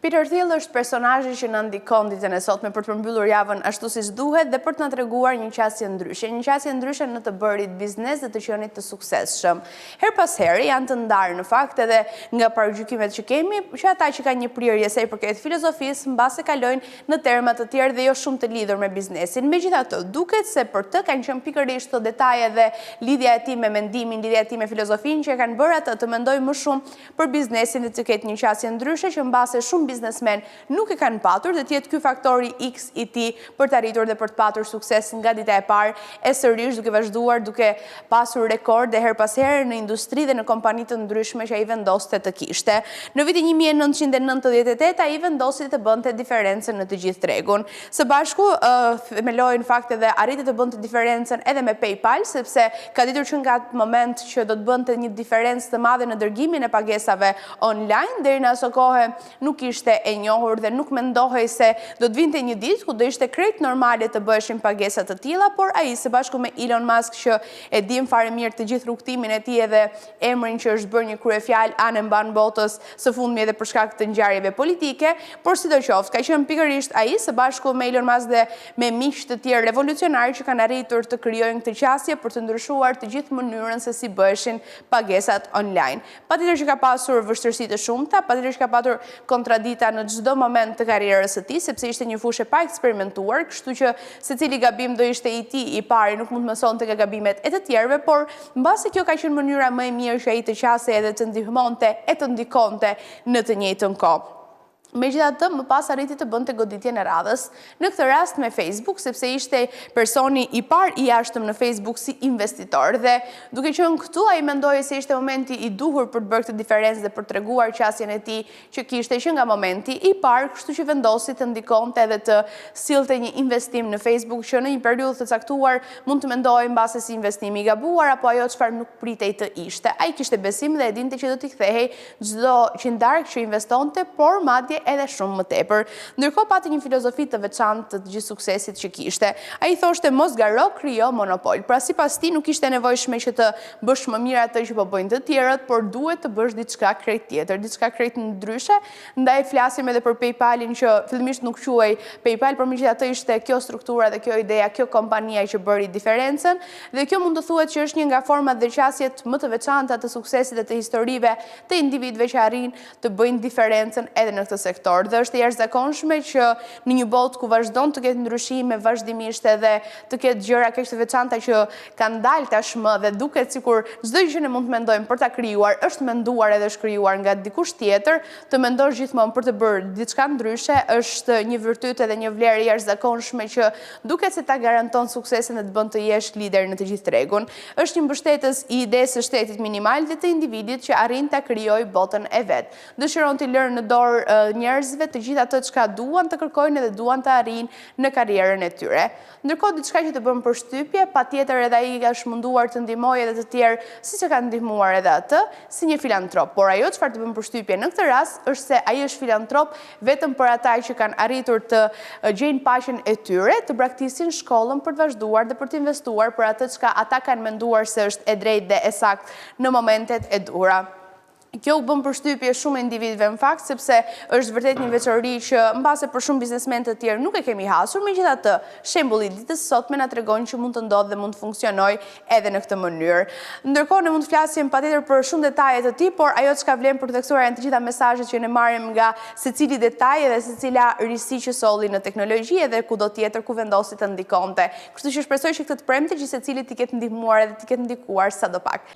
Peter Thiel është personazhi që na ndikon ditën e sotme për të përmbyllur javën ashtu siç duhet dhe për të na treguar një qasje ndryshe në të bërit biznes dhe të qenit të suksesshëm. Her pas here janë të ndarë në fakt edhe nga paragjykimet që kemi, që ata që kanë një prirje sa i përket filozofisë mbase kalojnë në terma të tjerë dhe jo shumë të lidhur me biznesin. Megjithatë, duket se për të kanë qenë pikërisht të detaje dhe lidhja e tij me mendimin, lidhja e tij me filozofinë që kanë bërë atë të mendojë më shumë për biznesin dhe të ketë një qasje ndryshe që mbase shumë biznesmen nuk e kanë patur dhe tjetë ky faktori X i tij për të arritur dhe për të patur sukses nga dita e parë e sërish duke vazhduar, duke pasur rekord dhe her pas here në industri dhe në kompani të ndryshme që ai vendoste të kishte. Në vitin 1998 ai vendosi të bënte diferencën në të gjithë tregun. Së bashku themeloi në fakt edhe arriti të bënte diferencën edhe me PayPal, sepse ka ditur që nga atë moment që do të bënte një diferencë të madhe në dërgimin e pagesave online, deri në aso kohë nuk ishte e njohur dhe nuk mendohej se do të vinte një ditë ku do ishte krejt normale të bëheshin pagesa të tilla, por ai së bashku me Elon Musk që e dim fare mirë të gjithë rrugtimin e tij edhe emrin që është bërë një kryefjalë anë mban botës së fundmi edhe për shkak të ngjarjeve politike, por sidoqoftë ka qenë pikërisht ai së bashku me Elon Musk dhe me miq të tjerë revolucionarë që kanë arritur të krijojnë këtë qasje për të ndryshuar të gjithë mënyrën se si bëheshin pagesat online. Patjetër që ka pasur vështirësi të shumta, patjetër që ka patur kontradita në çdo moment të karrierës së tij, sepse ishte një fushë pa eksperimentuar, kështu që secili gabim do ishte i tij i pari, nuk mund të mësonte nga gabimet e të tjerëve, por mbasi kjo ka qenë mënyra më e mirë që ai të qasej edhe të ndihmonte e të ndikonte në të njëjtën kohë. Megjithatë, më pas arriti të bënte goditjen e radhës, në këtë rast me Facebook, sepse ishte personi i parë i jashtëm në Facebook si investitor dhe duke qenë këtu ai mendoi se ishte momenti i duhur për të bërë këtë diferencë dhe për treguar qasjen e tij që kishte që nga momenti i parë, kështu që vendosi të ndikonte edhe të sillte një investim në Facebook që në një periudhë të caktuar mund të mendojë mbase si investim i gabuar apo ajo çfarë nuk pritej të ishte. Ai kishte besim dhe e dinte që do t'i kthehej çdo qindark që investonte, por madje edhe shumë më tepër. Ndërkohë pati një filozofi të veçantë të gjithë suksesit që kishte. Ai thoshte mos garo, krijo monopol. Pra sipas tij nuk ishte nevojshme që të bësh më mirë atë që po bëjnë të tjerët, por duhet të bësh diçka krejt tjetër, diçka krejt ndryshe. Ndaj flasim edhe për PayPalin që fillimisht nuk quhej PayPal, por megjithatë ishte kjo struktura dhe kjo ideja, kjo kompania që bëri diferencën dhe kjo mund të thuhet që është një nga format dhe qasjet më të veçanta të suksesit dhe të historive të individëve që arrin të bëjnë diferencën edhe në këtë sektor. Dhe është e jashtëzakonshme që në një botë ku vazhdon të ketë ndryshime vazhdimisht edhe të ketë gjëra kaq të veçanta që kanë dalë tashmë dhe duket sikur çdo gjë që ne mund të mendojmë për ta krijuar është menduar edhe është krijuar nga dikush tjetër, të mendosh gjithmonë për të bërë diçka ndryshe është një virtyt edhe një vlerë e jashtëzakonshme që duket se ta garanton suksesin dhe të bën të jesh lider në të gjithë tregun. Është një mbështetës i idesë së shtetit minimal dhe të individit që arrin ta krijojë botën e vet. Dëshiron të lërë në dorë njerëzve të gjithë ato çka duan të kërkojnë dhe duan të arrijnë në karrierën e tyre. Ndërkohë diçka që të bën përshtypje, patjetër edhe ai ka munduar të ndihmojë edhe të tjerë siç e ka ndihmuar edhe atë, si një filantrop. Por ajo çfarë të bën përshtypje në këtë rast është se ai është filantrop vetëm për ata që kanë arritur të gjejnë paqen e tyre, të braktisin shkollën për të vazhduar dhe për të investuar për atë çka ata kanë menduar se është e drejtë dhe e saktë në momentet e duhura. Kjo u bën përshtypje shumë individëve në fakt, sepse është vërtet një veçori që mbase për shumë biznesmen të tjerë nuk e kemi hasur, megjithatë shembulli i ditës së sotme na tregon që mund të ndodhë dhe mund të funksionojë edhe në këtë mënyrë. Ndërkohë ne mund të flasim patjetër për shumë detaje të tij, por ajo çka vlen për të theksuar janë të gjitha mesazhet që ne marrim nga secili detaj dhe secila risi që solli në teknologji edhe kudo tjetër ku vendosi të ndikonte. Kështu që shpresoj që këtë të premte që secili t'i ketë ndihmuar edhe t'i ketë ndikuar sadopak.